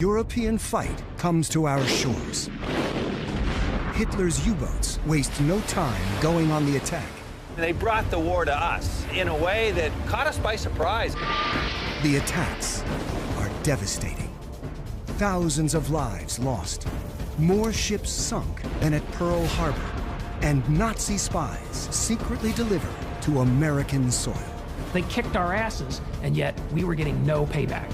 European fight comes to our shores. Hitler's U-boats waste no time going on the attack. They brought the war to us in a way that caught us by surprise. The attacks are devastating. Thousands of lives lost, more ships sunk than at Pearl Harbor, and Nazi spies secretly delivered to American soil. They kicked our asses, and yet we were getting no payback.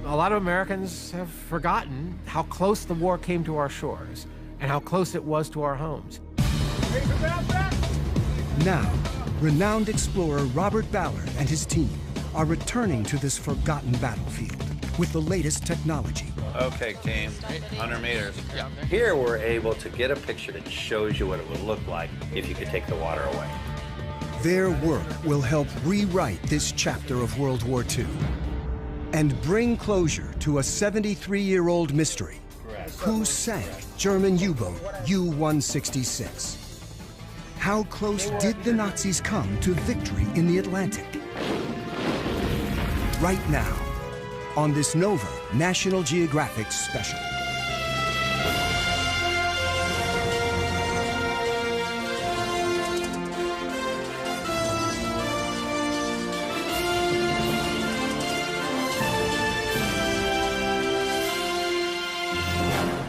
A lot of Americans have forgotten how close the war came to our shores and how close it was to our homes. Now, renowned explorer Robert Ballard and his team are returning to this forgotten battlefield with the latest technology. Okay, team, 100 meters. Here we're able to get a picture that shows you what it would look like if you could take the water away. Their work will help rewrite this chapter of World War II and bring closure to a 73-year-old mystery. Who sank German U-boat U-166? How close did the Nazis come to victory in the Atlantic? Right now, on this Nova National Geographic special.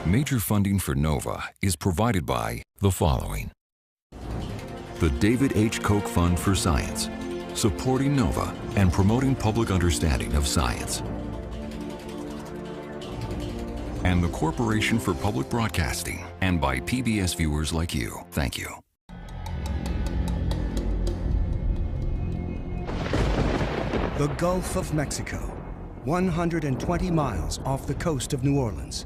Major funding for NOVA is provided by the following. The David H. Koch Fund for Science, supporting NOVA and promoting public understanding of science. And the Corporation for Public Broadcasting, and by PBS viewers like you. Thank you. The Gulf of Mexico, 120 miles off the coast of New Orleans.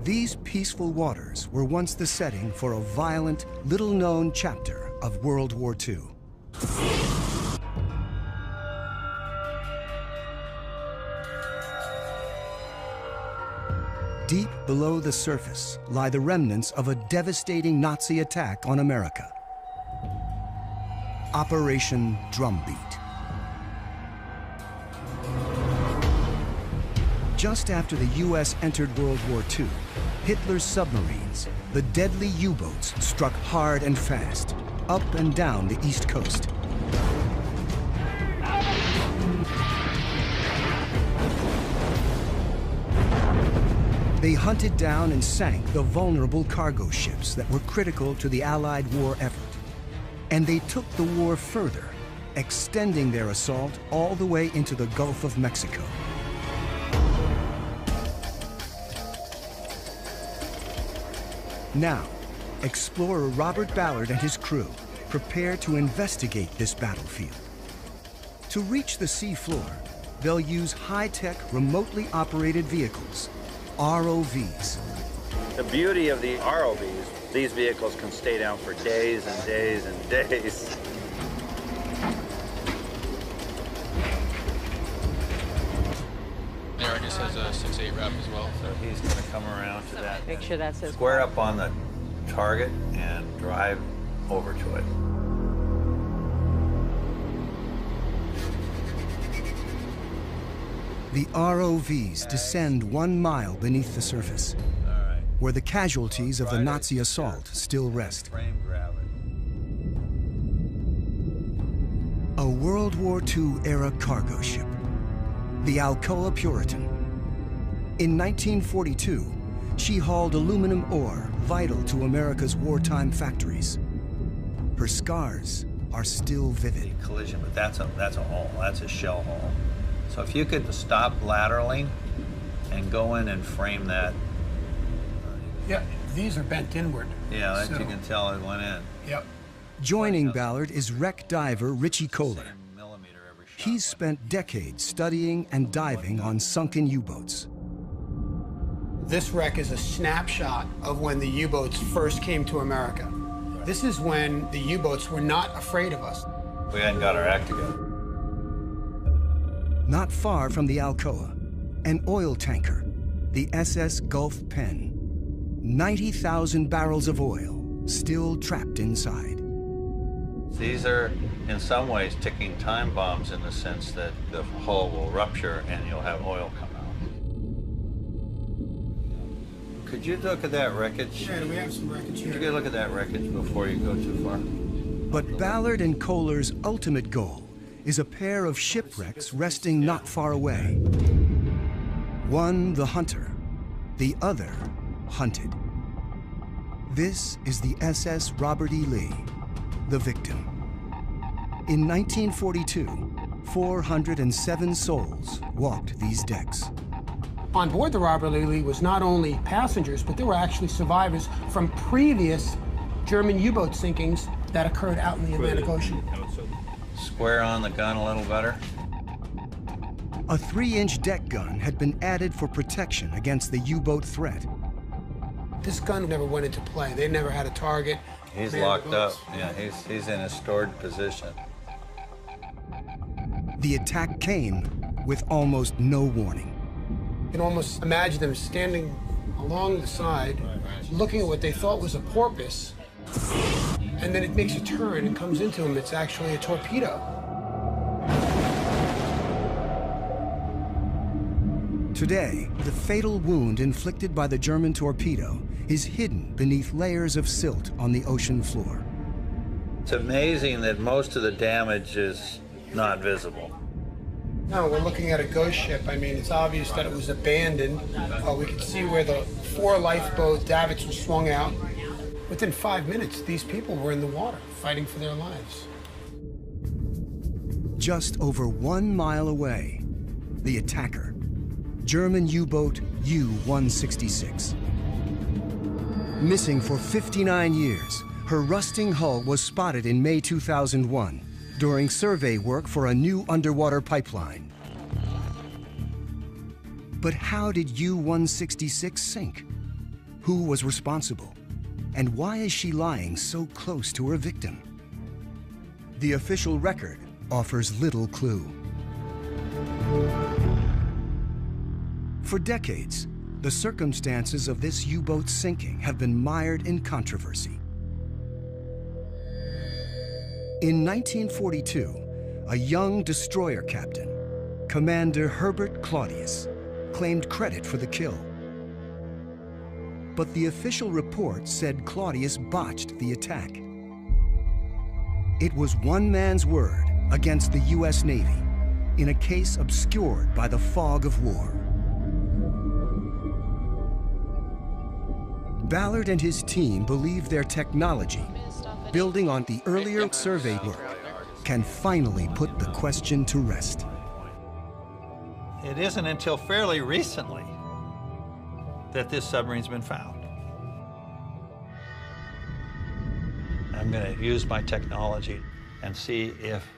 These peaceful waters were once the setting for a violent, little-known chapter of World War II. Deep below the surface lie the remnants of a devastating Nazi attack on America. Operation Drumbeat. Just after the U.S. entered World War II, Hitler's submarines, the deadly U-boats, struck hard and fast, up and down the East Coast. They hunted down and sank the vulnerable cargo ships that were critical to the Allied war effort. And they took the war further, extending their assault all the way into the Gulf of Mexico. Now, explorer Robert Ballard and his crew prepare to investigate this battlefield. To reach the sea floor, they'll use high-tech, remotely operated vehicles, ROVs. The beauty of the ROVs, these vehicles can stay down for days and days and days. There, just has a 6-8 wrap as well. So he's going to come around to that. Make sure that's his. Square up on the target and drive over to it. The ROVs descend 1 mile beneath the surface, where the casualties of the Nazi assault still rest. A World War II-era cargo ship, the Alcoa Puritan. In 1942, she hauled aluminum ore vital to America's wartime factories. Her scars are still vivid. Collision, but that's a hole. That's a shell hole. So if you could stop laterally and go in and frame that. Yeah, these are bent inward. Yeah, that you can tell it went in. Yep. Joining Ballard is wreck diver Richie Kohler. He's spent decades studying and diving on sunken U-boats. This wreck is a snapshot of when the U-boats first came to America. This is when the U-boats were not afraid of us. We hadn't got our act together. Not far from the Alcoa, an oil tanker, the SS Gulf Penn. 90,000 barrels of oil still trapped inside. These are, in some ways, ticking time bombs in the sense that the hull will rupture and you'll have oil come out. Could you look at that wreckage? Yeah, we have some wreckage here. Could you look at that wreckage before you go too far? But Ballard and Kohler's ultimate goal is a pair of shipwrecks resting not far away. One the hunter, the other hunted. This is the SS Robert E. Lee, the victim. In 1942, 407 souls walked these decks. On board the Robert E. Lee was not only passengers, but there were actually survivors from previous German U-boat sinkings that occurred out in the Atlantic Ocean. Square on the gun a little better. A 3-inch deck gun had been added for protection against the U-boat threat. This gun never went into play. They never had a target. He's locked up. Yeah, he's in a stored position. The attack came with almost no warning. You can almost imagine them standing along the side, looking at what they thought was a porpoise, and then it makes a turn and comes into them. It's actually a torpedo. Today, the fatal wound inflicted by the German torpedo is hidden beneath layers of silt on the ocean floor. It's amazing that most of the damage is not visible. No, we're looking at a ghost ship. I mean, it's obvious that it was abandoned. We can see where the 4 lifeboat davits were swung out. Within 5 minutes, these people were in the water, fighting for their lives. Just over 1 mile away, the attacker, German U-boat U-166. Missing for 59 years, her rusting hull was spotted in May 2001 during survey work for a new underwater pipeline. But how did U-166 sink? Who was responsible? And why is she lying so close to her victim? The official record offers little clue. For decades, the circumstances of this U-boat sinking have been mired in controversy. In 1942, a young destroyer captain, Commander Herbert Claudius, claimed credit for the kill. But the official report said Claudius botched the attack. It was one man's word against the U.S. Navy in a case obscured by the fog of war. Ballard and his team believe their technology, building on the earlier survey work, can finally put the question to rest. It isn't until fairly recently that this submarine's been found. I'm going to use my technology and see if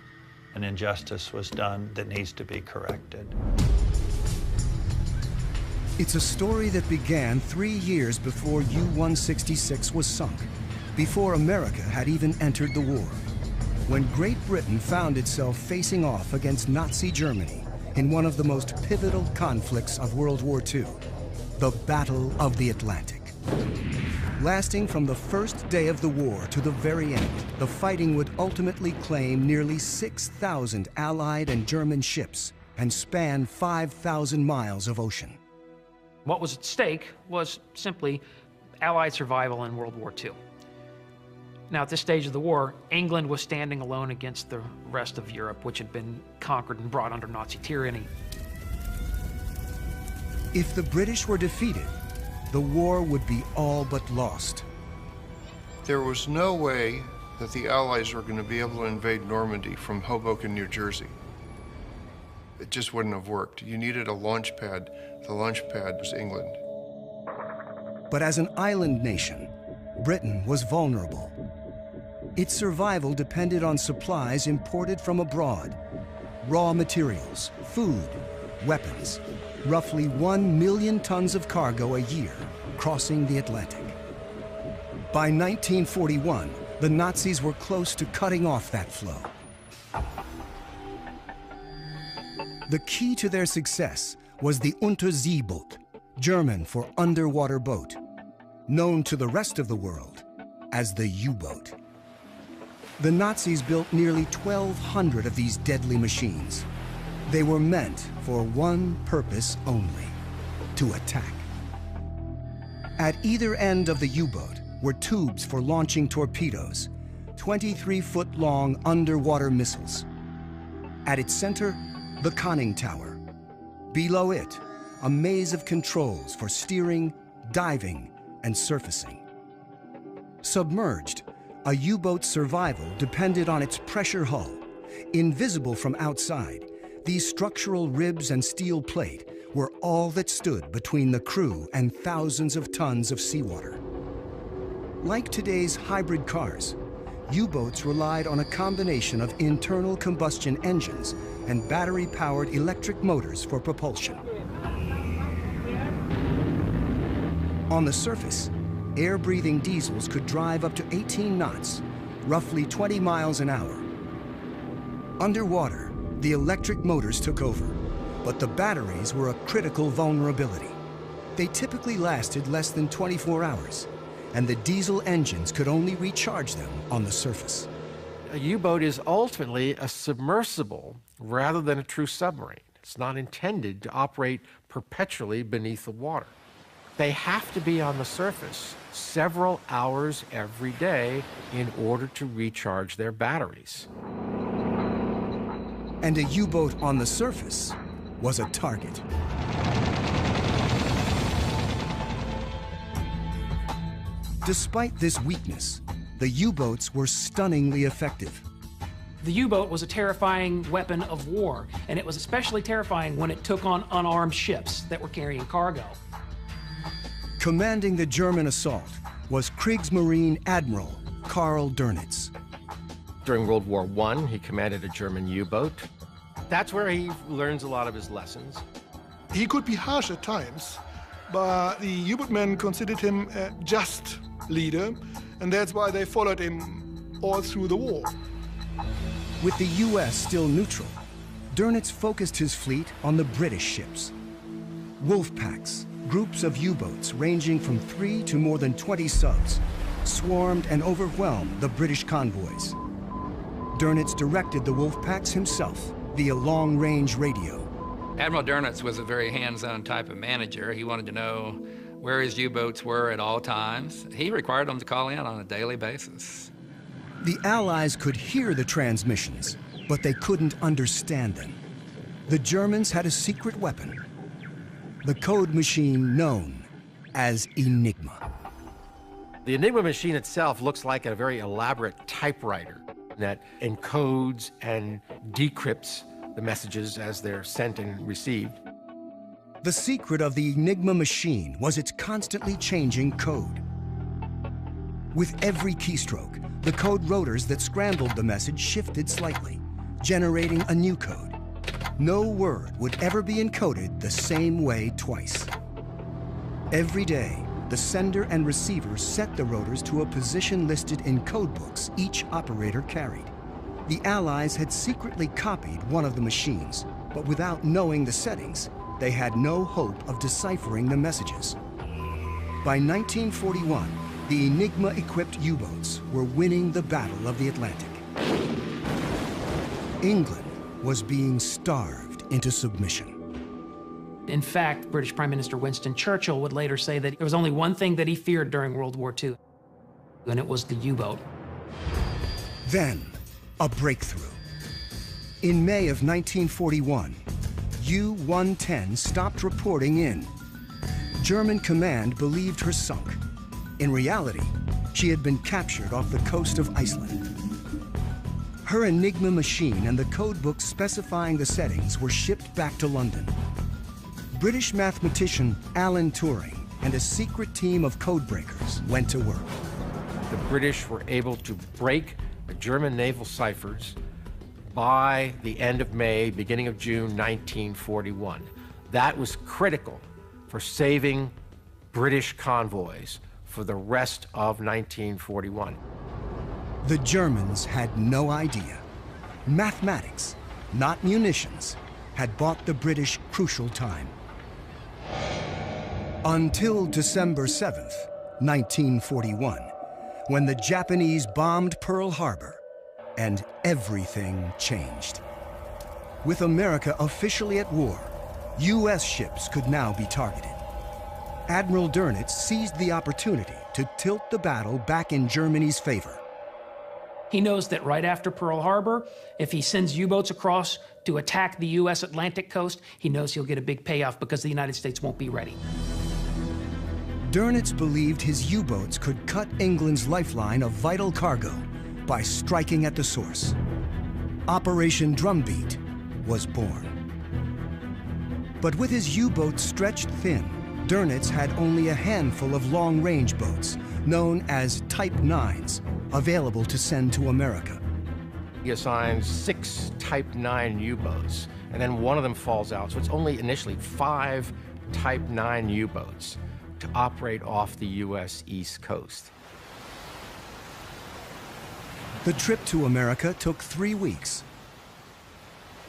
an injustice was done that needs to be corrected. It's a story that began 3 years before U-166 was sunk, before America had even entered the war, when Great Britain found itself facing off against Nazi Germany in one of the most pivotal conflicts of World War II, the Battle of the Atlantic. Lasting from the first day of the war to the very end, the fighting would ultimately claim nearly 6,000 Allied and German ships and span 5,000 miles of ocean. What was at stake was simply Allied survival in World War II. Now, at this stage of the war, England was standing alone against the rest of Europe, which had been conquered and brought under Nazi tyranny. If the British were defeated, the war would be all but lost. There was no way that the Allies were going to be able to invade Normandy from Hoboken, New Jersey. It just wouldn't have worked. You needed a launch pad. The launch pad was England. But as an island nation, Britain was vulnerable. Its survival depended on supplies imported from abroad, raw materials, food, weapons, roughly 1 million tons of cargo a year crossing the Atlantic. By 1941, the Nazis were close to cutting off that flow. The key to their success was the Unterseeboot, German for underwater boat, known to the rest of the world as the U-boat. The Nazis built nearly 1,200 of these deadly machines. They were meant for one purpose only: to attack. At either end of the U-boat were tubes for launching torpedoes, 23-foot-long underwater missiles. At its center, the conning tower. Below it, a maze of controls for steering, diving, and surfacing. Submerged, a U-boat's survival depended on its pressure hull. Invisible from outside, these structural ribs and steel plate were all that stood between the crew and thousands of tons of seawater. Like today's hybrid cars, U-boats relied on a combination of internal combustion engines and battery-powered electric motors for propulsion. On the surface, air-breathing diesels could drive up to 18 knots, roughly 20 miles an hour. Underwater, the electric motors took over, but the batteries were a critical vulnerability. They typically lasted less than 24 hours, and the diesel engines could only recharge them on the surface. A U-boat is ultimately a submersible rather than a true submarine. It's not intended to operate perpetually beneath the water. They have to be on the surface several hours every day in order to recharge their batteries. And a U-boat on the surface was a target. Despite this weakness, the U-boats were stunningly effective. The U-boat was a terrifying weapon of war, and it was especially terrifying when it took on unarmed ships that were carrying cargo. Commanding the German assault was Kriegsmarine Admiral Karl Dönitz. During World War I, he commanded a German U-boat. That's where he learns a lot of his lessons. He could be harsh at times, but the U-boat men considered him a just leader, and that's why they followed him all through the war. With the U.S. still neutral, Dönitz focused his fleet on the British ships. Wolf packs, groups of U-boats ranging from 3 to more than 20 subs, swarmed and overwhelmed the British convoys. Dönitz directed the wolf packs himself via long-range radio. Admiral Dönitz was a very hands-on type of manager. He wanted to know where his U-boats were at all times. He required them to call in on a daily basis. The Allies could hear the transmissions, but they couldn't understand them. The Germans had a secret weapon, the code machine known as Enigma. The Enigma machine itself looks like a very elaborate typewriter that encodes and decrypts the messages as they're sent and received. The secret of the Enigma machine was its constantly changing code. With every keystroke, the code rotors that scrambled the message shifted slightly, generating a new code. No word would ever be encoded the same way twice. Every day, the sender and receiver set the rotors to a position listed in codebooks each operator carried. The Allies had secretly copied one of the machines, but without knowing the settings, they had no hope of deciphering the messages. By 1941, the Enigma-equipped U-boats were winning the Battle of the Atlantic. England was being starved into submission. In fact, British Prime Minister Winston Churchill would later say that there was only one thing that he feared during World War II, and it was the U-boat. Then, a breakthrough. In May of 1941, U-110 stopped reporting in. German command believed her sunk. In reality, she had been captured off the coast of Iceland. Her Enigma machine and the codebook specifying the settings were shipped back to London. British mathematician Alan Turing and a secret team of codebreakers went to work. The British were able to break the German naval ciphers by the end of May, beginning of June 1941. That was critical for saving British convoys for the rest of 1941. The Germans had no idea. Mathematics, not munitions, had bought the British crucial time. Until December 7th, 1941, when the Japanese bombed Pearl Harbor, And everything changed. With America officially at war, U.S. ships could now be targeted. Admiral Dönitz seized the opportunity to tilt the battle back in Germany's favor. He knows that right after Pearl Harbor, if he sends U-boats across to attack the U.S. Atlantic coast, he knows he'll get a big payoff because the United States won't be ready. Dönitz believed his U-boats could cut England's lifeline of vital cargo by striking at the source. Operation Drumbeat was born. But with his U-boats stretched thin, Dönitz had only a handful of long-range boats, known as Type 9s, available to send to America. He assigns 6 Type 9 U-boats, and then one of them falls out, so it's only initially 5 Type 9 U-boats to operate off the U.S. East Coast. The trip to America took 3 weeks.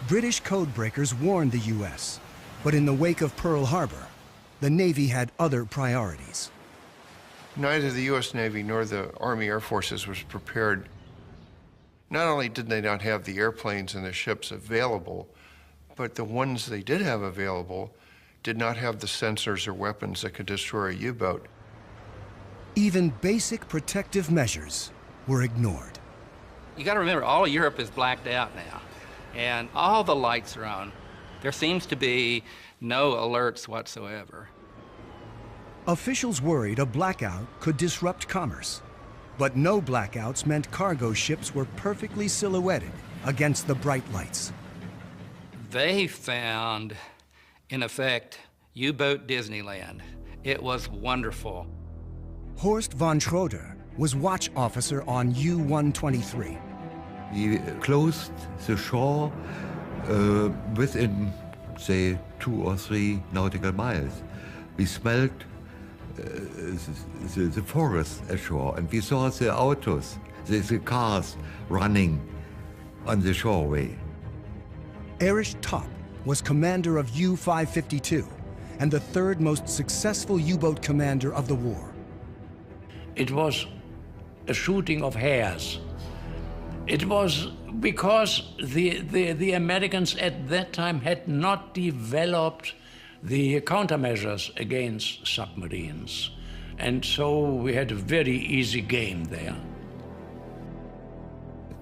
British codebreakers warned the U.S., but in the wake of Pearl Harbor, the Navy had other priorities. Neither the U.S. Navy nor the Army Air Forces was prepared. Not only did they not have the airplanes and the ships available, but the ones they did have available did not have the sensors or weapons that could destroy a U-boat. Even basic protective measures were ignored. You got to remember, all of Europe is blacked out now, and all the lights are on. There seems to be no alerts whatsoever. Officials worried a blackout could disrupt commerce. But no blackouts meant cargo ships were perfectly silhouetted against the bright lights. They found, in effect, U-boat Disneyland. It was wonderful. Horst von Schroeder was watch officer on U-123. We closed the shore within, say, 2 or 3 nautical miles. We smelled the forest ashore, and we saw the autos, the cars running on the shoreway. Erich Topp was commander of U-552 and the 3rd most successful U-boat commander of the war. It was a shooting of hares. It was because the Americans at that time had not developed the countermeasures against submarines. And so we had a very easy game there.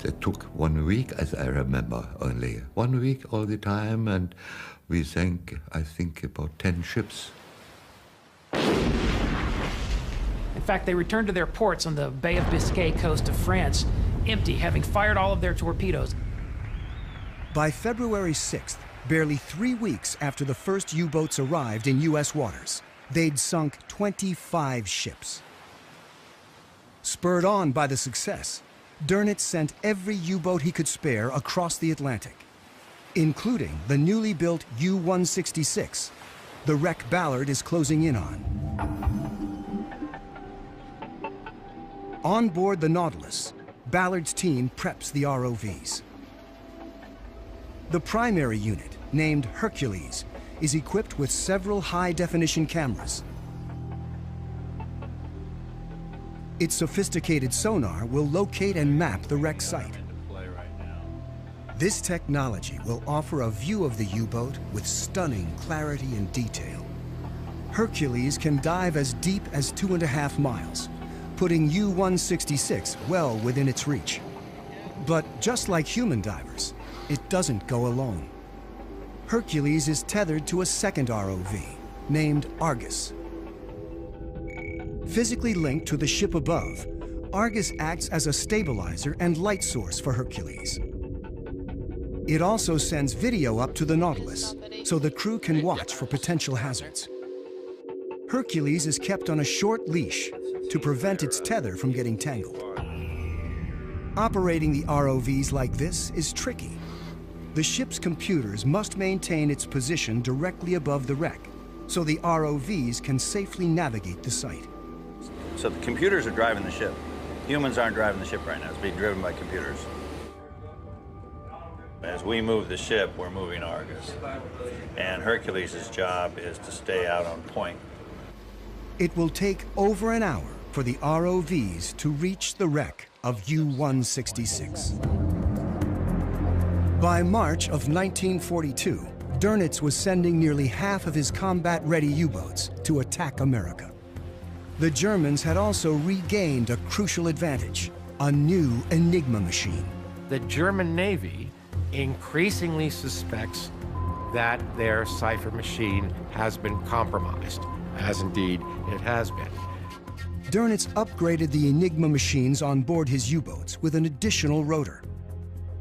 It took 1 week, as I remember, only. 1 week all the time, and we sank, I think, about 10 ships. In fact, they returned to their ports on the Bay of Biscay coast of France, empty, having fired all of their torpedoes. By February 6th, barely 3 weeks after the first U-boats arrived in U.S. waters, they'd sunk 25 ships. Spurred on by the success, Dönitz sent every U-boat he could spare across the Atlantic, including the newly built U-166, the wreck Ballard is closing in on. On board the Nautilus, Ballard's team preps the ROVs. The primary unit, named Hercules, is equipped with several high-definition cameras. Its sophisticated sonar will locate and map the wreck site. This technology will offer a view of the U-boat with stunning clarity and detail. Hercules can dive as deep as 2.5 miles, putting U-166 well within its reach. But just like human divers, it doesn't go alone. Hercules is tethered to a second ROV, named Argus. Physically linked to the ship above, Argus acts as a stabilizer and light source for Hercules. It also sends video up to the Nautilus, so the crew can watch for potential hazards. Hercules is kept on a short leash to prevent its tether from getting tangled. Operating the ROVs like this is tricky. The ship's computers must maintain its position directly above the wreck, so the ROVs can safely navigate the site. So the computers are driving the ship. Humans aren't driving the ship right now. It's being driven by computers. As we move the ship, we're moving Argus. And Hercules' job is to stay out on point. It will take over an hour for the ROVs to reach the wreck of U-166. By March of 1942, Dönitz was sending nearly half of his combat-ready U-boats to attack America. The Germans had also regained a crucial advantage, a new Enigma machine. The German Navy increasingly suspects that their cipher machine has been compromised, as indeed it has been. Dönitz upgraded the Enigma machines on board his U-boats with an additional rotor.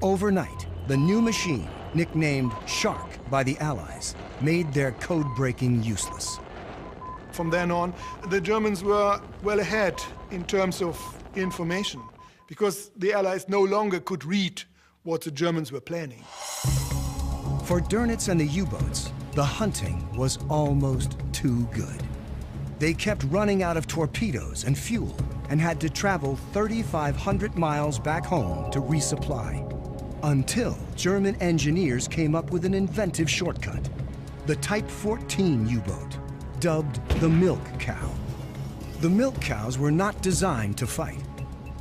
Overnight, the new machine, nicknamed Shark by the Allies, made their code-breaking useless. From then on, the Germans were well ahead in terms of information, because the Allies no longer could read what the Germans were planning. For Dönitz and the U-boats, the hunting was almost too good. They kept running out of torpedoes and fuel and had to travel 3,500 miles back home to resupply. Until German engineers came up with an inventive shortcut, the Type 14 U-boat, dubbed the Milk Cow. The Milk Cows were not designed to fight.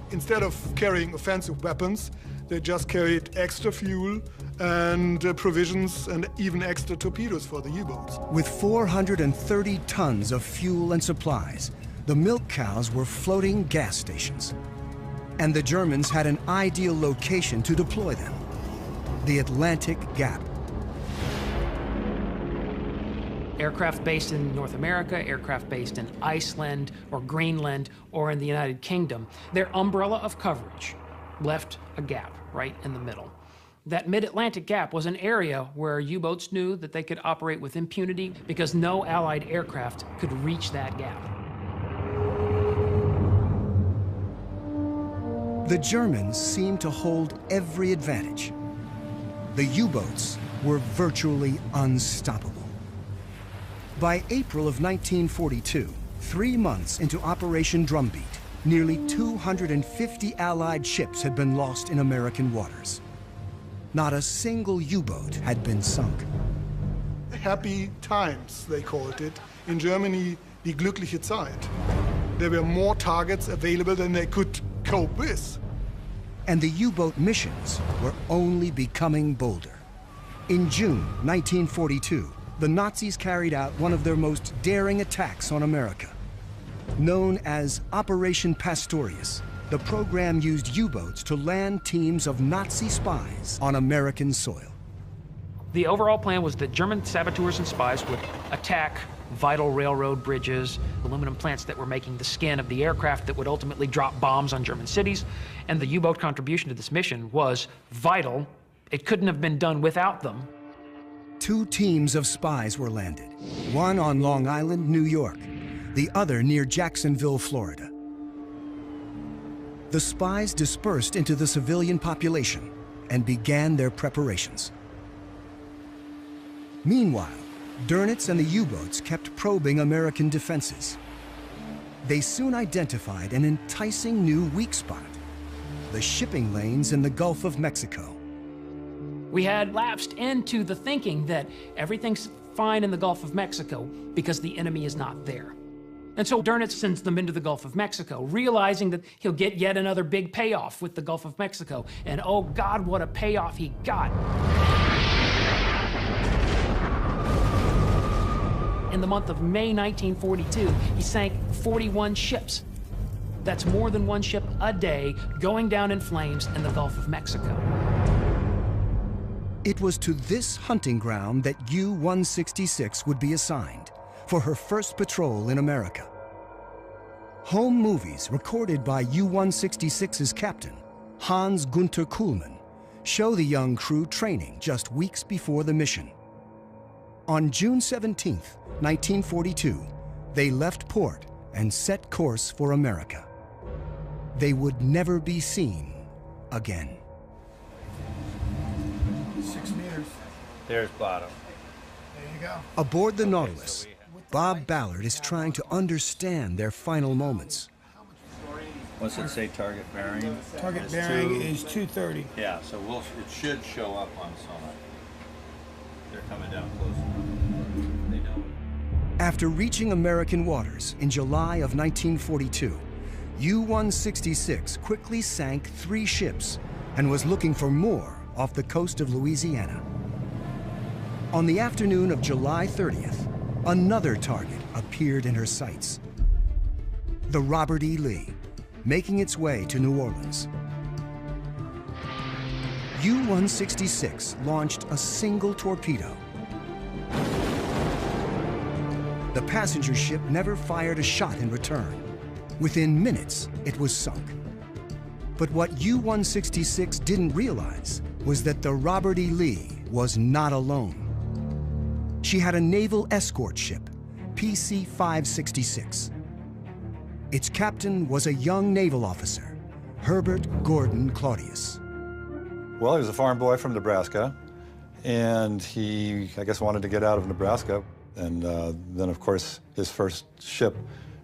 Instead of carrying offensive weapons, they just carried extra fuel and provisions and even extra torpedoes for the U-boats. With 430 tons of fuel and supplies, the Milk Cows were floating gas stations. And the Germans had an ideal location to deploy them: the Atlantic Gap. Aircraft based in North America, aircraft based in Iceland or Greenland or in the United Kingdom, their umbrella of coverage left a gap right in the middle. That mid-Atlantic gap was an area where U-boats knew that they could operate with impunity because no Allied aircraft could reach that gap. The Germans seemed to hold every advantage. The U-boats were virtually unstoppable. By April of 1942, 3 months into Operation Drumbeat, nearly 250 Allied ships had been lost in American waters. Not a single U-boat had been sunk. Happy times, they called it. In Germany, die glückliche Zeit. There were more targets available than they could cope with. And the U-boat missions were only becoming bolder. In June 1942, the Nazis carried out one of their most daring attacks on America. Known as Operation Pastorius, the program used U-boats to land teams of Nazi spies on American soil. The overall plan was that German saboteurs and spies would attack vital railroad bridges, aluminum plants that were making the skin of the aircraft that would ultimately drop bombs on German cities, and the U-boat contribution to this mission was vital. It couldn't have been done without them. 2 teams of spies were landed, one on Long Island, New York, the other near Jacksonville, Florida. The spies dispersed into the civilian population and began their preparations. Meanwhile, Dönitz and the U-boats kept probing American defenses. They soon identified an enticing new weak spot: the shipping lanes in the Gulf of Mexico. We had lapsed into the thinking that everything's fine in the Gulf of Mexico because the enemy is not there. And so Dönitz sends them into the Gulf of Mexico, realizing that he'll get yet another big payoff with the Gulf of Mexico. And oh God, what a payoff he got. In the month of May 1942, he sank 41 ships. That's more than 1 ship a day going down in flames in the Gulf of Mexico. It was to this hunting ground that U-166 would be assigned for her first patrol in America. Home movies recorded by U-166's captain, Hans Gunther Kuhlmann, show the young crew training just weeks before the mission. On June 17, 1942, they left port and set course for America. They would never be seen again. 6 meters. There's bottom. There you go. Aboard the Nautilus, Bob Ballard is trying to understand their final moments. What's it say, target bearing? Target bearing is 230. Yeah, so it should show up on sonar. They're coming down closer. They know it. After reaching American waters in July of 1942, U-166 quickly sank 3 ships and was looking for more off the coast of Louisiana. On the afternoon of July 30th, another target appeared in her sights. The Robert E. Lee, making its way to New Orleans. U-166 launched a single torpedo. The passenger ship never fired a shot in return. Within minutes, it was sunk. But what U-166 didn't realize was that the Robert E. Lee was not alone. She had a naval escort ship, PC-566. Its captain was a young naval officer, Herbert Gordon Claudius. Well, he was a farm boy from Nebraska, and he, I guess, wanted to get out of Nebraska. And then, of course, his first ship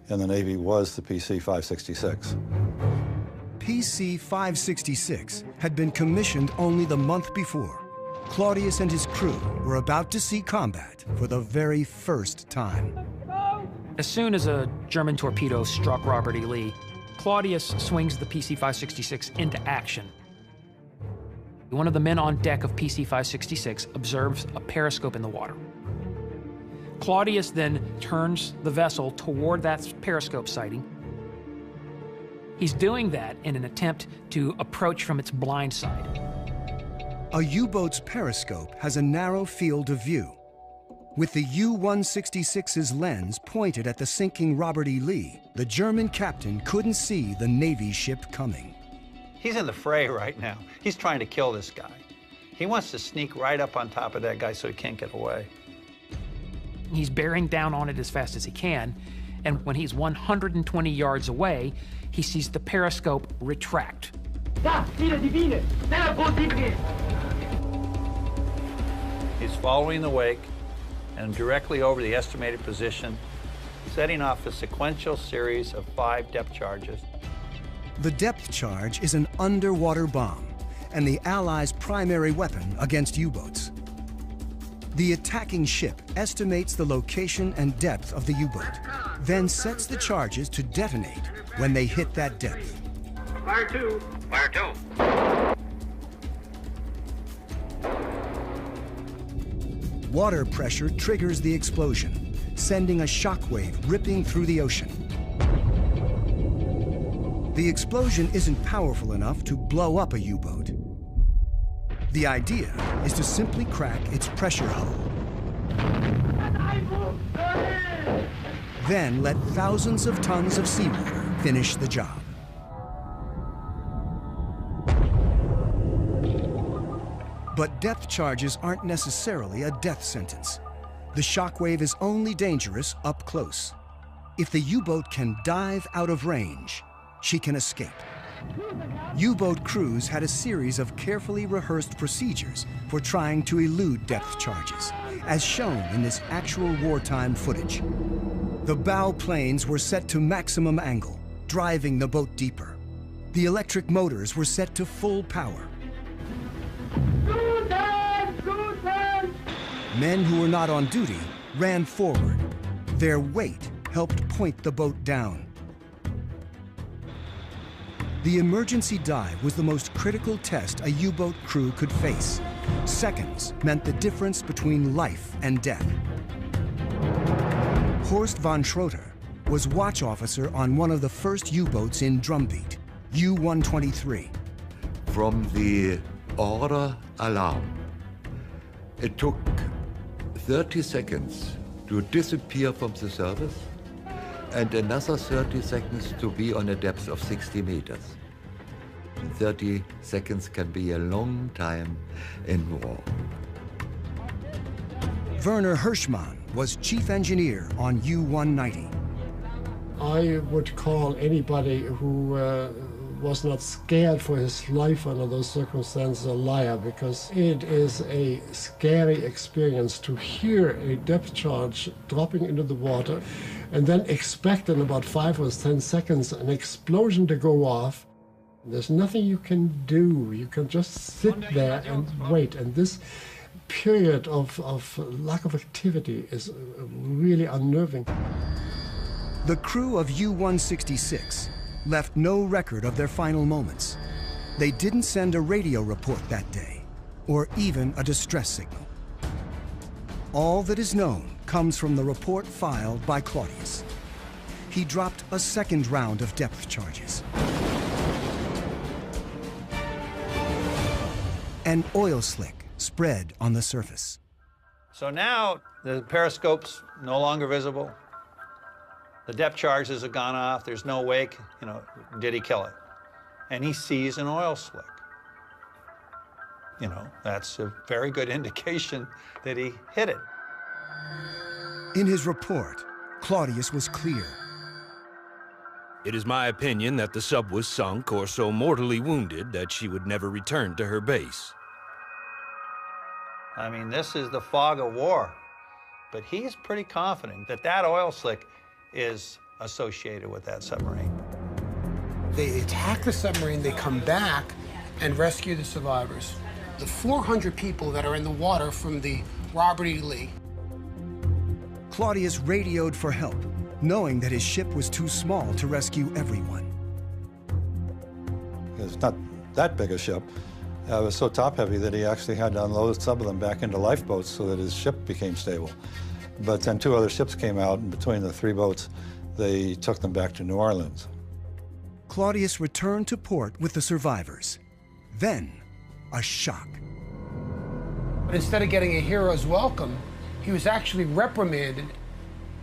in the Navy was the PC-566. PC-566 had been commissioned only the month before. Claudius and his crew were about to see combat for the very first time. As soon as a German torpedo struck Robert E. Lee, Claudius swings the PC-566 into action. One of the men on deck of PC-566 observes a periscope in the water. Claudius then turns the vessel toward that periscope sighting. He's doing that in an attempt to approach from its blind side. A U-boat's periscope has a narrow field of view. With the U-166's lens pointed at the sinking Robert E. Lee, the German captain couldn't see the Navy ship coming. He's in the fray right now. He's trying to kill this guy. He wants to sneak right up on top of that guy so he can't get away. He's bearing down on it as fast as he can, and when he's 120 yards away, he sees the periscope retract. He's following the wake and directly over the estimated position, setting off a sequential series of 5 depth charges. The depth charge is an underwater bomb and the Allies' primary weapon against U-boats. The attacking ship estimates the location and depth of the U-boat, then sets the charges to detonate when they hit that depth. Fire 2. Fire 2. Water pressure triggers the explosion, sending a shockwave ripping through the ocean. The explosion isn't powerful enough to blow up a U-boat. The idea is to simply crack its pressure hull. Then let thousands of tons of seawater finish the job. But depth charges aren't necessarily a death sentence. The shockwave is only dangerous up close. If the U-boat can dive out of range, she can escape. U-boat crews had a series of carefully rehearsed procedures for trying to elude depth charges, as shown in this actual wartime footage. The bow planes were set to maximum angle, driving the boat deeper. The electric motors were set to full power. Men who were not on duty ran forward. Their weight helped point the boat down. The emergency dive was the most critical test a U-boat crew could face. Seconds meant the difference between life and death. Horst von Schroeter was watch officer on one of the first U-boats in Drumbeat, U-123. From the order alarm, it took 30 seconds to disappear from the surface and another 30 seconds to be on a depth of 60 meters. 30 seconds can be a long time in war. Werner Hirschmann was chief engineer on U-190. I would call anybody who was not scared for his life under those circumstances a liar, because it is a scary experience to hear a depth charge dropping into the water and then expect in about 5 or 10 seconds an explosion to go off. There's nothing you can do. You can just sit there and wait. And this period of lack of activity is really unnerving. The crew of U-166 left no record of their final moments. They didn't send a radio report that day, or even a distress signal. All that is known comes from the report filed by Claudius. He dropped a second round of depth charges. An oil slick spread on the surface. So now the periscope's no longer visible. The depth charges have gone off. There's no wake. You know, did he kill it? And he sees an oil slick. You know, that's a very good indication that he hit it. In his report, Claudius was clear. It is my opinion that the sub was sunk or so mortally wounded that she would never return to her base. I mean, this is the fog of war. But he's pretty confident that that oil slick is associated with that submarine. They attack the submarine, they come back and rescue the survivors. The 400 people that are in the water from the Robert E. Lee. Claudius radioed for help, knowing that his ship was too small to rescue everyone. It's not that big a ship. It was so top-heavy that he actually had to unload some of them back into lifeboats so that his ship became stable. But then 2 other ships came out, and between the 3 boats, they took them back to New Orleans. Claudius returned to port with the survivors. Then, a shock. But instead of getting a hero's welcome, he was actually reprimanded.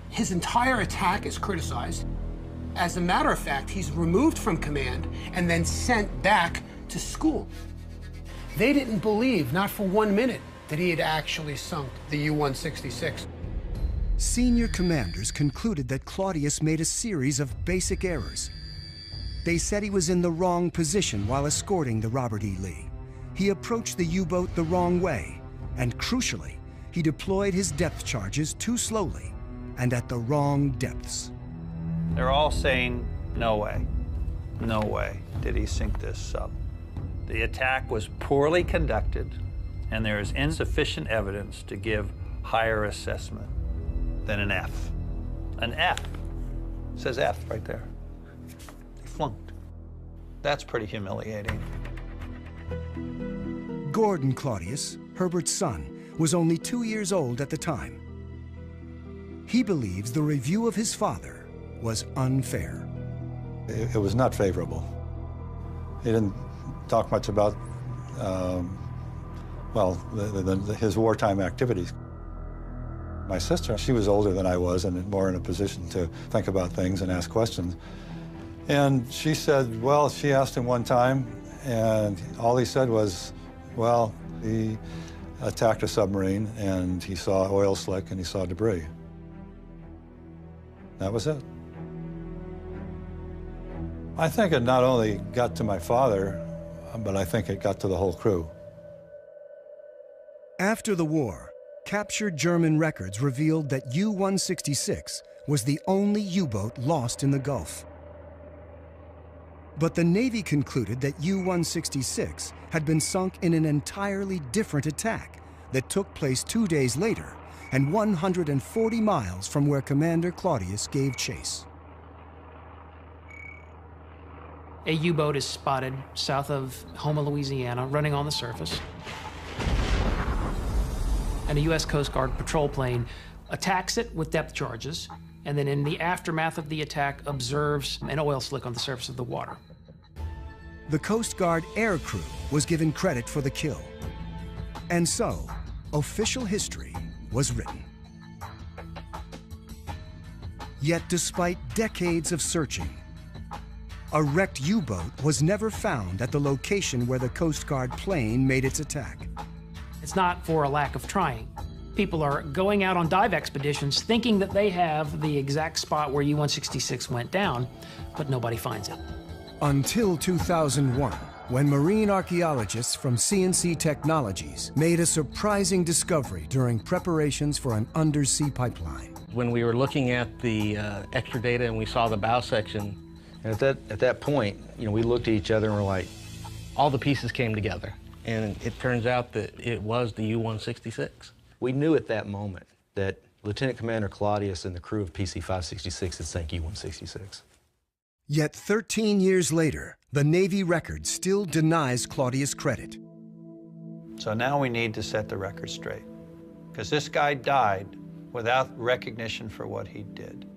His entire attack is criticized. As a matter of fact, he's removed from command and then sent back to school. They didn't believe, not for 1 minute, that he had actually sunk the U-166. Senior commanders concluded that Claudius made a series of basic errors. They said he was in the wrong position while escorting the Robert E. Lee. He approached the U-boat the wrong way, and crucially, he deployed his depth charges too slowly and at the wrong depths. They're all saying, no way did he sink this sub. The attack was poorly conducted, and there is insufficient evidence to give higher assessment than an F. An F. It says F right there. He flunked. That's pretty humiliating. Gordon Claudius, Herbert's son, was only 2 years old at the time. He believes the review of his father was unfair. It was not favorable. He didn't talk much about, his wartime activities. My sister, she was older than I was and more in a position to think about things and ask questions. And she said, well, she asked him one time, and all he said was, well, he attacked a submarine, and he saw oil slick, and he saw debris. That was it. I think it not only got to my father, but I think it got to the whole crew. After the war, captured German records revealed that U-166 was the only U-boat lost in the Gulf. But the Navy concluded that U-166 had been sunk in an entirely different attack that took place 2 days later and 140 miles from where Commander Claudius gave chase. A U-boat is spotted south of Houma, Louisiana, running on the surface. And a U.S. Coast Guard patrol plane attacks it with depth charges, and then in the aftermath of the attack observes an oil slick on the surface of the water. The Coast Guard air crew was given credit for the kill. And so, official history was written. Yet despite decades of searching, a wrecked U-boat was never found at the location where the Coast Guard plane made its attack. It's not for a lack of trying. People are going out on dive expeditions thinking that they have the exact spot where U-166 went down, but nobody finds it. Until 2001, when marine archaeologists from CNC Technologies made a surprising discovery during preparations for an undersea pipeline. When we were looking at the extra data and we saw the bow section, and at that point, we looked at each other and we're like, all the pieces came together. And it turns out that it was the U-166. We knew at that moment that Lieutenant Commander Claudius and the crew of PC-566 had sank U-166. Yet 13 years later, the Navy record still denies Claudius credit. So now we need to set the record straight, because this guy died without recognition for what he did.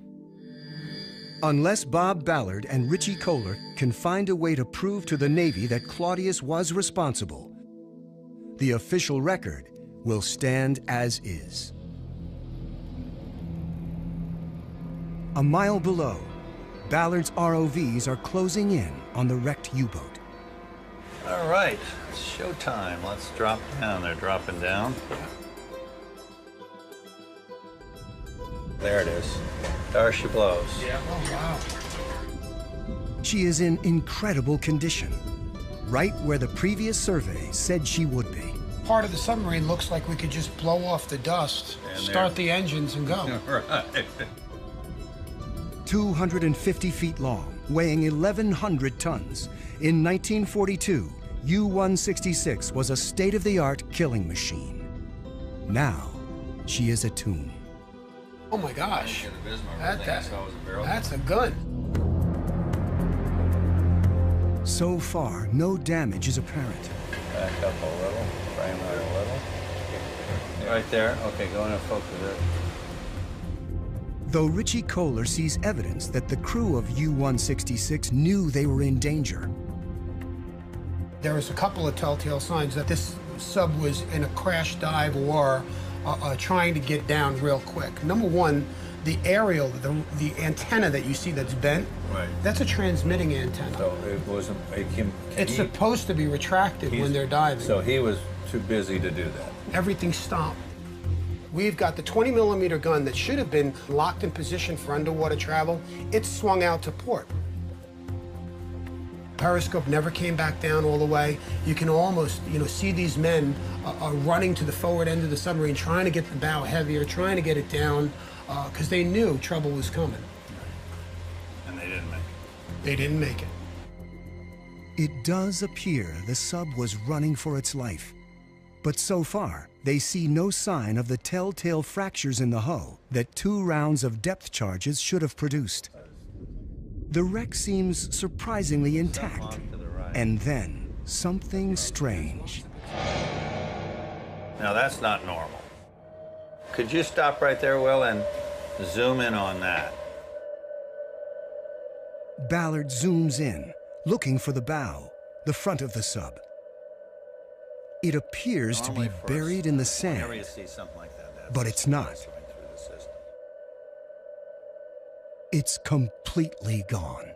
Unless Bob Ballard and Richie Kohler can find a way to prove to the Navy that Claudius was responsible, the official record will stand as is. A mile below, Ballard's ROVs are closing in on the wrecked U-boat. All right, it's showtime. Let's drop down. They're dropping down. There it is. There she blows. Yeah. Oh, wow. She is in incredible condition, right where the previous survey said she would be. Part of the submarine looks like we could just blow off the dust, start the engines, and go. Right. 250 feet long, weighing 1,100 tons. In 1942, U-166 was a state-of-the-art killing machine. Now, she is a tomb. Oh my gosh, that's a gun. So far, no damage is apparent. Back up a little, frame out a little. Right there, okay, go in and focus it. Though Richie Kohler sees evidence that the crew of U-166 knew they were in danger. There was a couple of telltale signs that this sub was in a crash dive or trying to get down real quick. Number one, the aerial, the antenna that you see that's bent, right, that's a transmitting antenna. So it wasn't, it's supposed to be retracted when they're diving. So he was too busy to do that. Everything stopped. We've got the 20-millimeter gun that should have been locked in position for underwater travel. It swung out to port. Periscope never came back down all the way. You can almost, see these men running to the forward end of the submarine, trying to get the bow heavier, trying to get it down, because they knew trouble was coming. And they didn't make it. They didn't make it. It does appear the sub was running for its life. But so far, they see no sign of the telltale fractures in the hull that 2 rounds of depth charges should have produced. The wreck seems surprisingly intact. And then, something strange. Now that's not normal. Could you stop right there, Will, and zoom in on that? Ballard zooms in, looking for the bow, the front of the sub. It appears to be buried in the sand, Whenever you see something like that, but it's not. through the system. It's completely gone.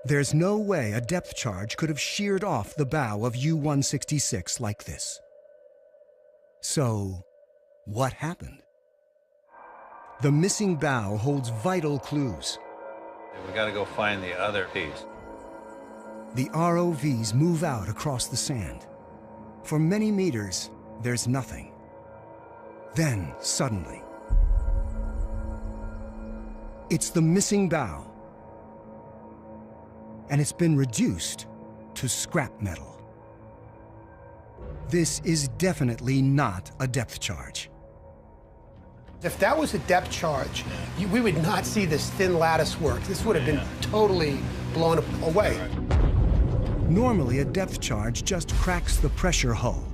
There's no way a depth charge could have sheared off the bow of U-166 like this. So, what happened? The missing bow holds vital clues. We got to go find the other piece. The ROVs move out across the sand. For many meters, there's nothing. Then, suddenly, it's the missing bow. And it's been reduced to scrap metal. This is definitely not a depth charge. If that was a depth charge, we would not see this thin lattice work. This would have been totally blown away. Normally, a depth charge just cracks the pressure hull.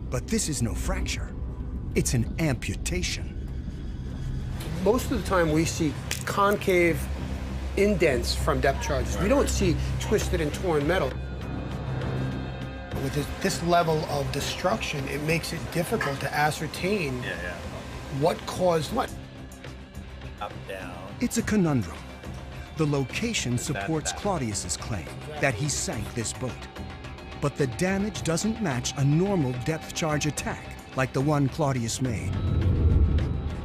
But this is no fracture. It's an amputation. Most of the time, we see concave indents from depth charges. We don't see twisted and torn metal. With this level of destruction, it makes it difficult to ascertain what caused what. Up, down. It's a conundrum. The location supports Claudius's claim that he sank this boat. But the damage doesn't match a normal depth charge attack like the one Claudius made.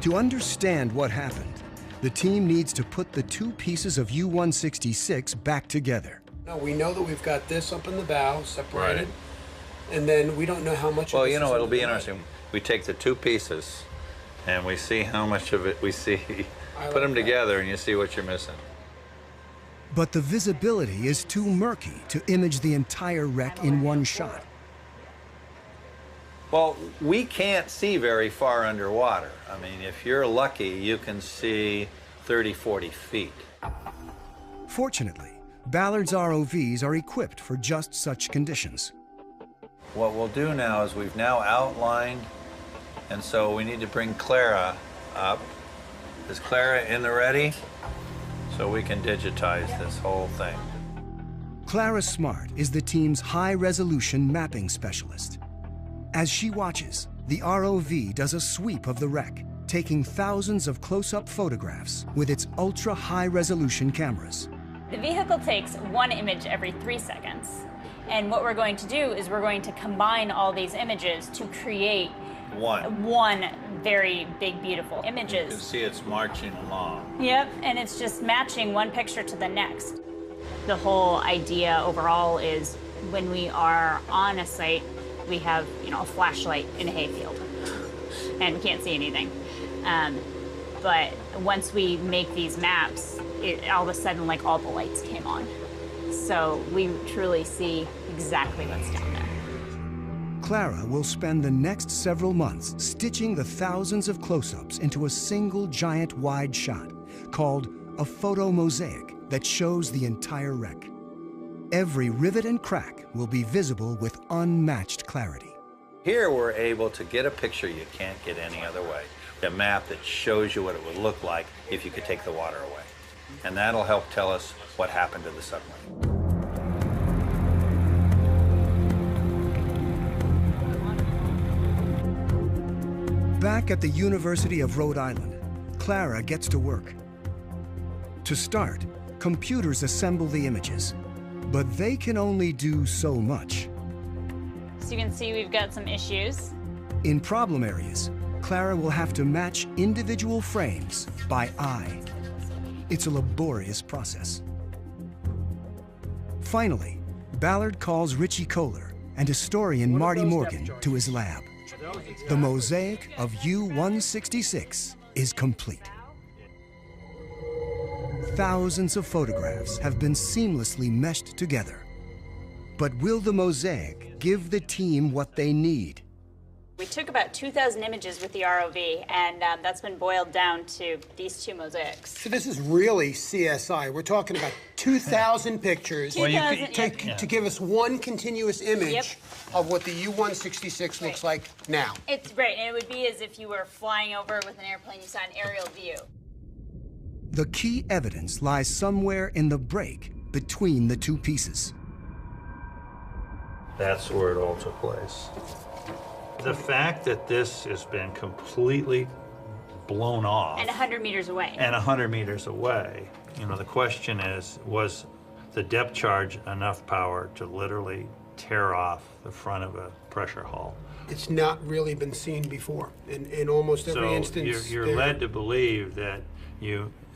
To understand what happened, the team needs to put the 2 pieces of U-166 back together. Now, we know that we've got this up in the bow, separated, and then we don't know how much of Well, this is it'll in be the interesting. We take the 2 pieces, and we see how much of it we see. Put them together, and you see what you're missing. But the visibility is too murky to image the entire wreck in one shot. Well, we can't see very far underwater. I mean, if you're lucky, you can see 30, 40 feet. Fortunately, Ballard's ROVs are equipped for just such conditions. What we'll do now is we've now outlined, and so we need to bring Clara up. Is Clara in the ready? So we can digitize this whole thing. Clara Smart is the team's high-resolution mapping specialist. As she watches, the ROV does a sweep of the wreck, taking thousands of close-up photographs with its ultra-high-resolution cameras. The vehicle takes one image every 3 seconds. And what we're going to do is we're going to combine all these images to create one very big, beautiful images. You can see it's marching along. Yep, and it's just matching one picture to the next. The whole idea overall is when we are on a site, we have, a flashlight in a hayfield, and we can't see anything. But once we make these maps, all of a sudden, all the lights came on. So we truly see exactly what's down there. Clara will spend the next several months stitching the thousands of close-ups into a single giant wide shot called a photo mosaic that shows the entire wreck. Every rivet and crack will be visible with unmatched clarity. Here we're able to get a picture you can't get any other way. A map that shows you what it would look like if you could take the water away. And that'll help tell us what happened to the submarine. Back at the University of Rhode Island, Clara gets to work. To start, computers assemble the images, but they can only do so much. So you can see we've got some issues. In problem areas, Clara will have to match individual frames by eye. It's a laborious process. Finally, Ballard calls Richie Kohler and historian Marty Morgan to his lab. The mosaic of U-166 is complete. Thousands of photographs have been seamlessly meshed together. But will the mosaic give the team what they need? We took about 2,000 images with the ROV, and that's been boiled down to these two mosaics. So this is really CSI. We're talking about 2,000 pictures to give us one continuous image of what the U-166 looks like now. It's right, and it would be as if you were flying over with an airplane, you saw an aerial view. The key evidence lies somewhere in the break between the two pieces. That's where it all took place. The fact that this has been completely blown off. And 100 meters away. And 100 meters away. The question is, was the depth charge enough power to literally tear off the front of a pressure hull? It's not really been seen before. In almost every instance. You're led to believe that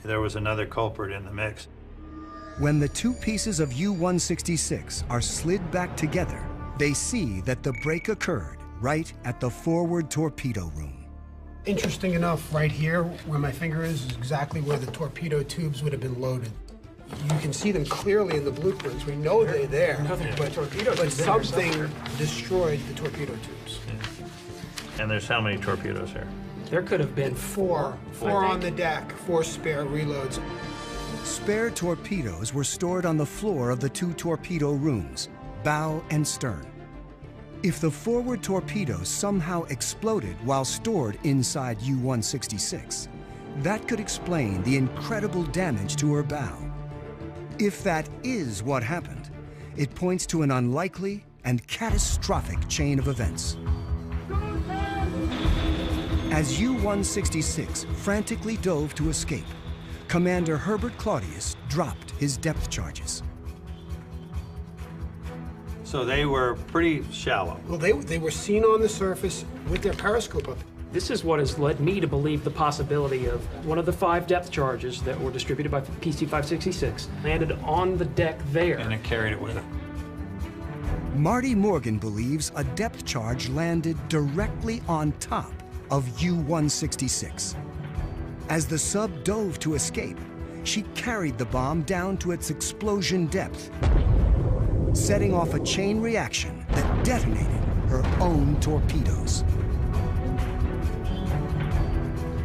there was another culprit in the mix. When the two pieces of U-166 are slid back together, they see that the break occurred right at the forward torpedo room. Interesting enough, right here, where my finger is exactly where the torpedo tubes would have been loaded. You can see them clearly in the blueprints. We know they're there, but something destroyed the torpedo tubes. Yeah. And there's how many torpedoes here? There could have been four on the deck, 4 spare reloads. Spare torpedoes were stored on the floor of the two torpedo rooms, bow and stern. If the forward torpedoes somehow exploded while stored inside U-166, that could explain the incredible damage to her bow. If that is what happened, it points to an unlikely and catastrophic chain of events. As U-166 frantically dove to escape, Commander Herbert Claudius dropped his depth charges. So they were pretty shallow. Well, they were seen on the surface with their periscope up. This is what has led me to believe the possibility of one of the 5 depth charges that were distributed by PC-566 landed on the deck there. And it carried it with it. Marty Morgan believes a depth charge landed directly on top of U-166. As the sub dove to escape, she carried the bomb down to its explosion depth, setting off a chain reaction that detonated her own torpedoes.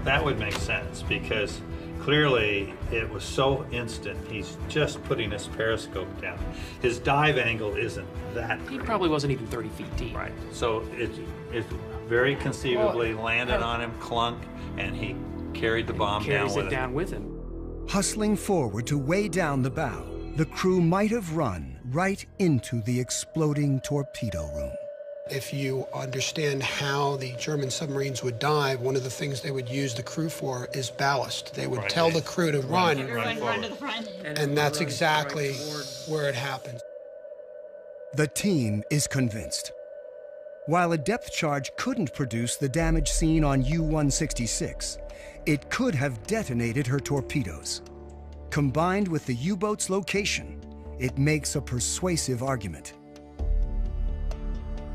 That would make sense because Clearly, it was so instant. He's just putting his periscope down. His dive angle isn't that He great. probably wasn't even 30 feet deep. Right. So it very conceivably landed on him, clunk, and he carried the bomb down Carries with it down with him. Hustling forward to weigh down the bow, the crew might have run right into the exploding torpedo room. If you understand how the German submarines would dive, one of the things they would use the crew for is ballast. They would tell the crew to run, Run to the front. and that's exactly where it happens. The team is convinced. While a depth charge couldn't produce the damage seen on U-166, it could have detonated her torpedoes. Combined with the U-boat's location, it makes a persuasive argument.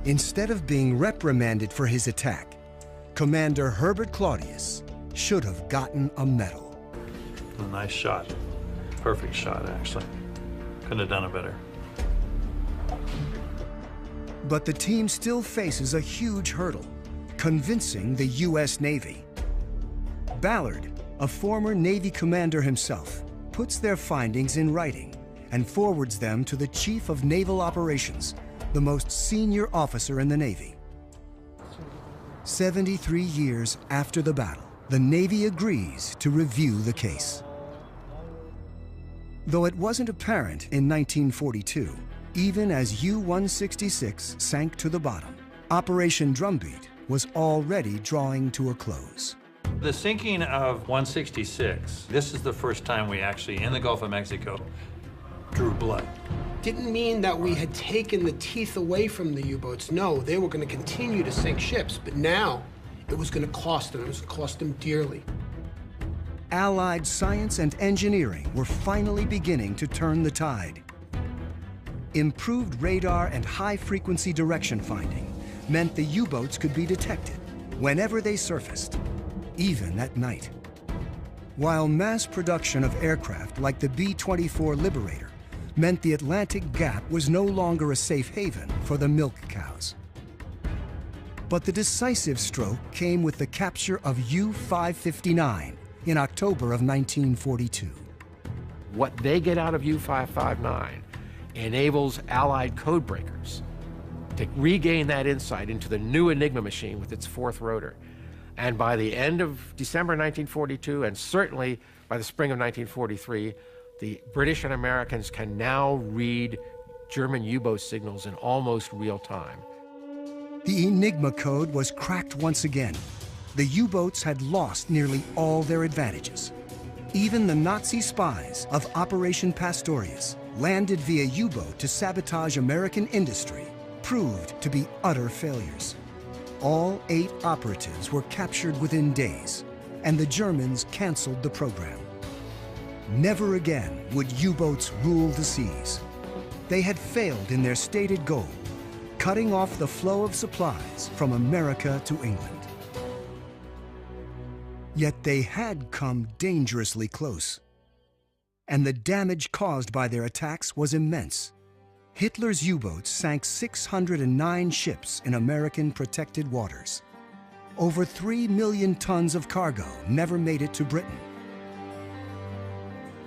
Instead of being reprimanded for his attack, Commander Herbert Claudius should have gotten a medal. A nice shot. Perfect shot, actually. Couldn't have done it better. But the team still faces a huge hurdle, convincing the U.S. Navy. Ballard, a former Navy commander himself, puts their findings in writing and forwards them to the Chief of Naval Operations, the most senior officer in the Navy. 73 years after the battle, the Navy agrees to review the case. Though it wasn't apparent in 1942, even as U-166 sank to the bottom, Operation Drumbeat was already drawing to a close. The sinking of 166, this is the first time we actually, in the Gulf of Mexico, drew blood. Didn't mean that we had taken the teeth away from the U-boats. No, they were going to continue to sink ships, but now it was going to cost them. It was going to cost them dearly. Allied science and engineering were finally beginning to turn the tide. Improved radar and high-frequency direction finding meant the U-boats could be detected whenever they surfaced, even at night. While mass production of aircraft like the B-24 Liberator meant the Atlantic Gap was no longer a safe haven for the milk cows. But the decisive stroke came with the capture of U-559 in October of 1942. What they get out of U-559 enables Allied codebreakers to regain that insight into the new Enigma machine with its fourth rotor. And by the end of December 1942, and certainly by the spring of 1943, the British and Americans can now read German U-boat signals in almost real time. The Enigma code was cracked once again. The U-boats had lost nearly all their advantages. Even the Nazi spies of Operation Pastorius, landed via U-boat to sabotage American industry, proved to be utter failures. All 8 operatives were captured within days, and the Germans canceled the program. Never again would U-boats rule the seas. They had failed in their stated goal, cutting off the flow of supplies from America to England. Yet they had come dangerously close, and the damage caused by their attacks was immense. Hitler's U-boats sank 609 ships in American protected waters. Over 3 million tons of cargo never made it to Britain.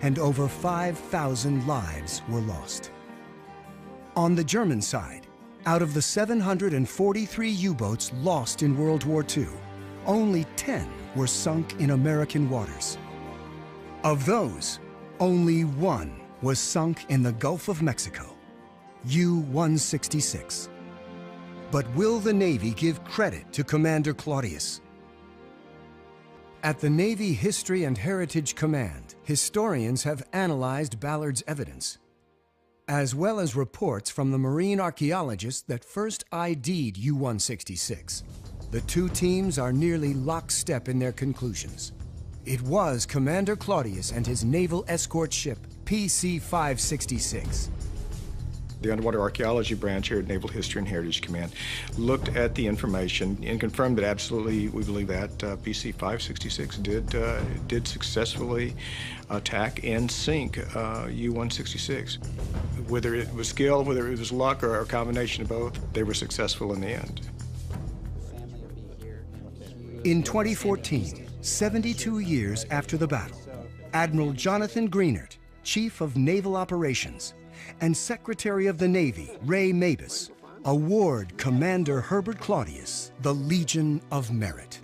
And over 5,000 lives were lost. On the German side, out of the 743 U-boats lost in World War II, only 10 were sunk in American waters. Of those, only 1 was sunk in the Gulf of Mexico, U-166. But will the Navy give credit to Commander Claudius? At the Navy History and Heritage Command, historians have analyzed Ballard's evidence, as well as reports from the marine archaeologists that first ID'd U-166. The two teams are nearly lockstep in their conclusions. It was Commander Claudius and his naval escort ship, PC-566. The Underwater Archaeology Branch here at Naval History and Heritage Command looked at the information and confirmed that absolutely we believe that PC-566 did successfully attack and sink U-166. Whether it was skill, whether it was luck, or a combination of both, they were successful in the end. In 2014, 72 years after the battle, Admiral Jonathan Greenert, Chief of Naval Operations, and Secretary of the Navy, Ray Mabus, award Commander Herbert Claudius the Legion of Merit.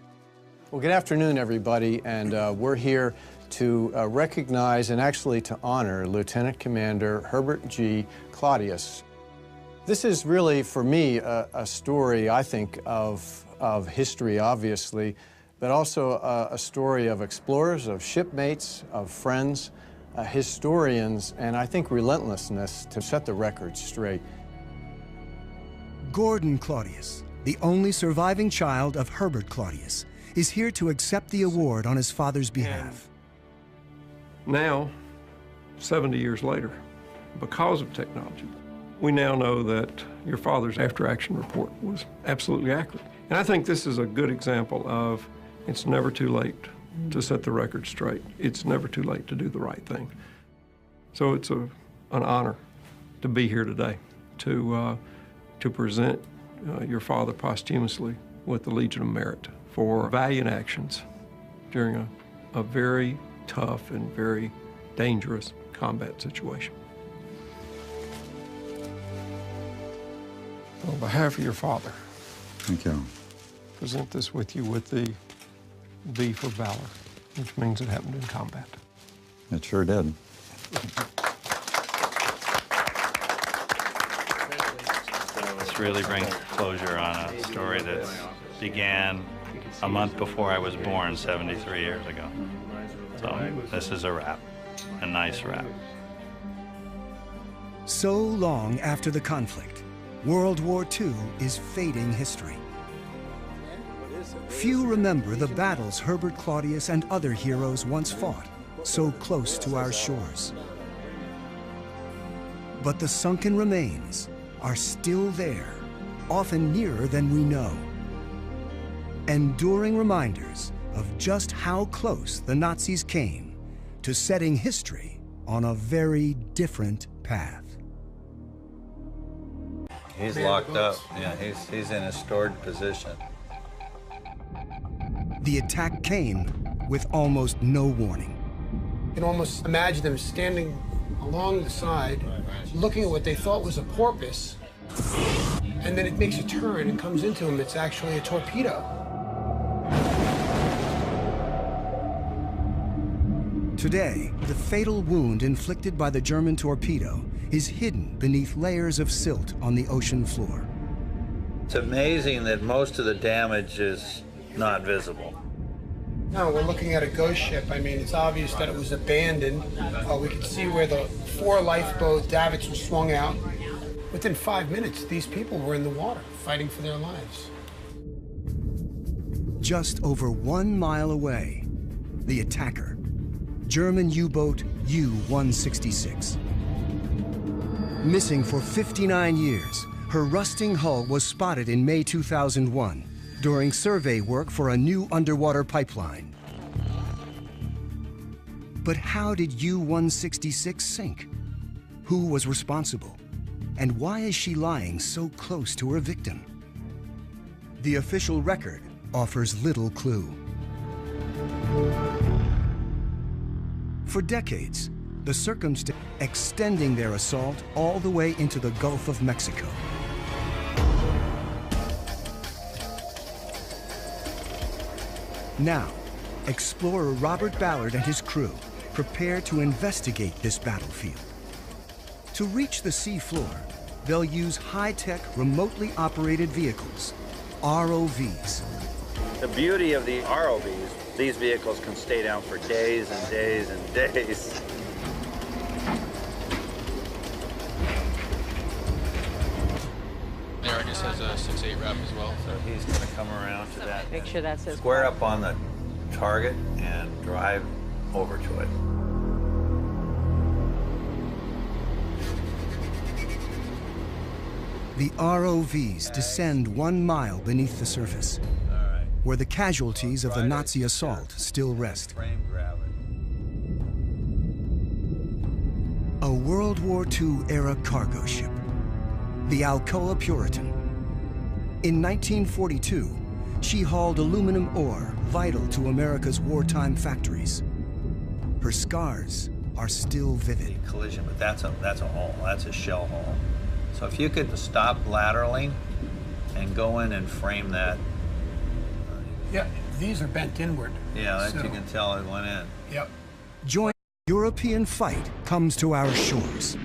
Well, good afternoon, everybody, and we're here to recognize and actually to honor Lieutenant Commander Herbert G. Claudius. This is really, for me, a story, I think, of history, obviously, but also a story of explorers, of shipmates, of friends, historians, and I think relentlessness to set the record straight. Gordon Claudius, the only surviving child of Herbert Claudius, is here to accept the award on his father's behalf. Now, 70 years later, because of technology, we now know that your father's after-action report was absolutely accurate. And I think this is a good example of it's never too late to set the record straight. It's never too late to do the right thing. So it's an honor to be here today to present your father posthumously with the Legion of Merit for valiant actions during a very tough and very dangerous combat situation. On behalf of your father, thank you. Present this with you with the V for valor, which means it happened in combat. It sure did. This really brings closure on a story that began a month before I was born 73 years ago. So this is a wrap, a nice wrap. So long after the conflict, World War II is fading history. Few remember the battles Herbert Claudius and other heroes once fought, so close to our shores. But the sunken remains are still there, often nearer than we know. Enduring reminders of just how close the Nazis came to setting history on a very different path. He's locked up. Yeah, he's in a stored position. The attack came with almost no warning. You can almost imagine them standing along the side, looking at what they thought was a porpoise, and then it makes a turn and comes into them. It's actually a torpedo. Today, the fatal wound inflicted by the German torpedo is hidden beneath layers of silt on the ocean floor. It's amazing that most of the damage is not visible. No, we're looking at a ghost ship. I mean, it's obvious that it was abandoned. We can see where the 4 lifeboat davits were swung out. Within 5 minutes, these people were in the water, fighting for their lives. Just over 1 mile away, the attacker, German U-boat U-166. Missing for 59 years, her rusting hull was spotted in May 2001 during survey work for a new underwater pipeline. But how did U-166 sink? Who was responsible? And why is she lying so close to her victim? The official record offers little clue. For decades, the circumstance extending their assault all the way into the Gulf of Mexico. Now, explorer Robert Ballard and his crew prepare to investigate this battlefield. To reach the sea floor, they'll use high-tech, remotely operated vehicles, ROVs. The beauty of the ROVs, these vehicles can stay down for days and days and days. There, just has a 6.8 wrap as well. So he's going to come around to that. Make sure that's his. Square up on the target and drive over to it. The ROVs descend 1 mile beneath the surface, where the casualties of the Nazi assault still rest. A World War II-era cargo ship, the Alcoa Puritan. In 1942, she hauled aluminum ore vital to America's wartime factories. Her scars are still vivid. Collision, but that's a hole. That's a shell hole. So if you could stop laterally and go in and frame that. Yeah, these are bent inward. Yeah, that so. you can tell it went in. Yep. Joint European fight comes to our shores.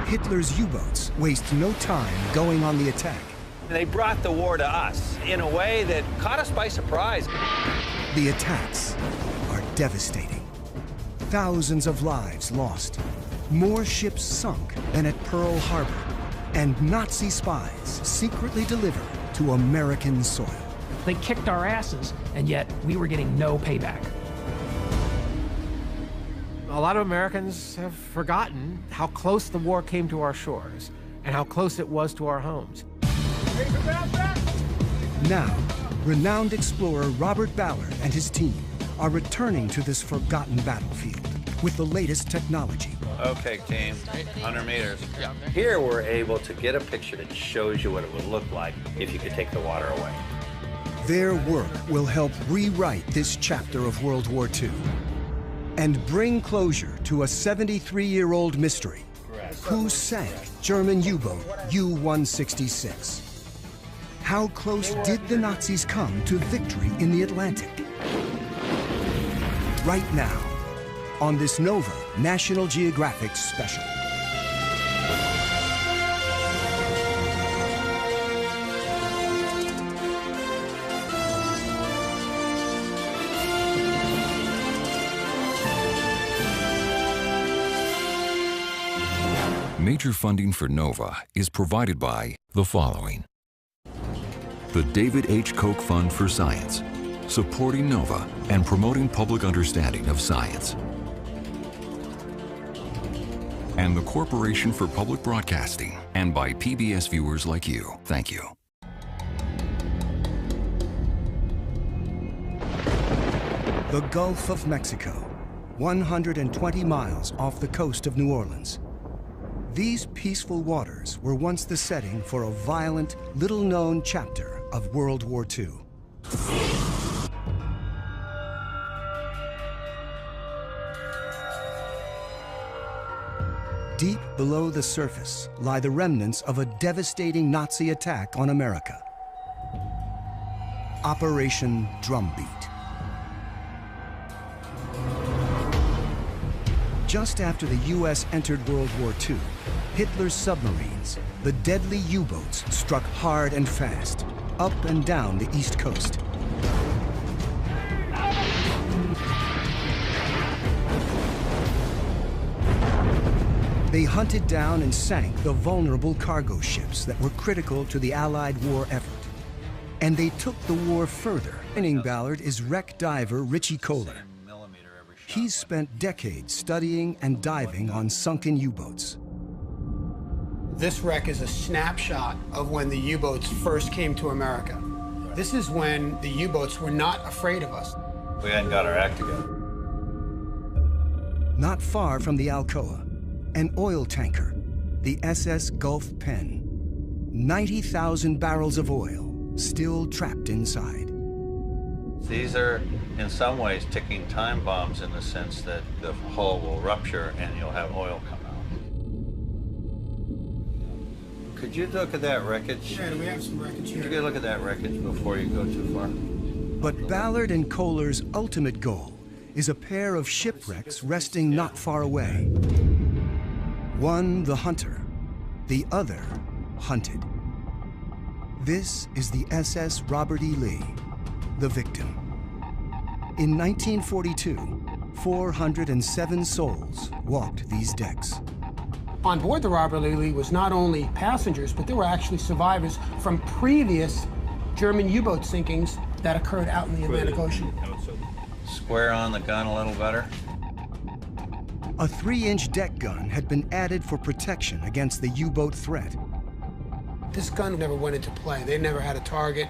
Hitler's U-boats waste no time going on the attack. They brought the war to us in a way that caught us by surprise. The attacks are devastating. Thousands of lives lost. More ships sunk than at Pearl Harbor. And Nazi spies secretly delivered to American soil. They kicked our asses, and yet we were getting no payback. A lot of Americans have forgotten how close the war came to our shores and how close it was to our homes. Now, renowned explorer Robert Ballard and his team are returning to this forgotten battlefield with the latest technology. Okay, team, 100 meters. Here we're able to get a picture that shows you what it would look like if you could take the water away. Their work will help rewrite this chapter of World War II and bring closure to a 73-year-old mystery. Who sank German U-boat U-166? How close did the Nazis come to victory in the Atlantic? Right now, on this Nova National Geographic special. Major funding for NOVA is provided by the following. The David H. Koch Fund for Science, supporting NOVA and promoting public understanding of science. And the Corporation for Public Broadcasting, and by PBS viewers like you. Thank you. The Gulf of Mexico, 120 miles off the coast of New Orleans. These peaceful waters were once the setting for a violent, little-known chapter of World War II. Deep below the surface lie the remnants of a devastating Nazi attack on America. Operation Drumbeat. Just after the U.S. entered World War II, Hitler's submarines, the deadly U-boats, struck hard and fast, up and down the East Coast. They hunted down and sank the vulnerable cargo ships that were critical to the Allied war effort. And they took the war further. Joining Ballard is wreck diver Richie Kohler. He's spent decades studying and diving on sunken U-boats. This wreck is a snapshot of when the U-boats first came to America. This is when the U-boats were not afraid of us. We hadn't got our act together. Not far from the Alcoa, an oil tanker, the SS Gulf Penn. 90,000 barrels of oil still trapped inside. These are, in some ways, ticking time bombs in the sense that the hull will rupture and you'll have oil come out. Could you look at that wreckage? Yeah, we have some wreckage here. Could you look at that wreckage before you go too far? But Ballard and Kohler's ultimate goal is a pair of shipwrecks resting not far away. One the hunter, the other hunted. This is the SS Robert E. Lee, the victim. In 1942, 407 souls walked these decks. On board the Robert E. Lee was not only passengers, but there were actually survivors from previous German U-boat sinkings that occurred out in the Atlantic Ocean. Square on the gun a little better. A 3-inch deck gun had been added for protection against the U-boat threat. This gun never went into play. They never had a target.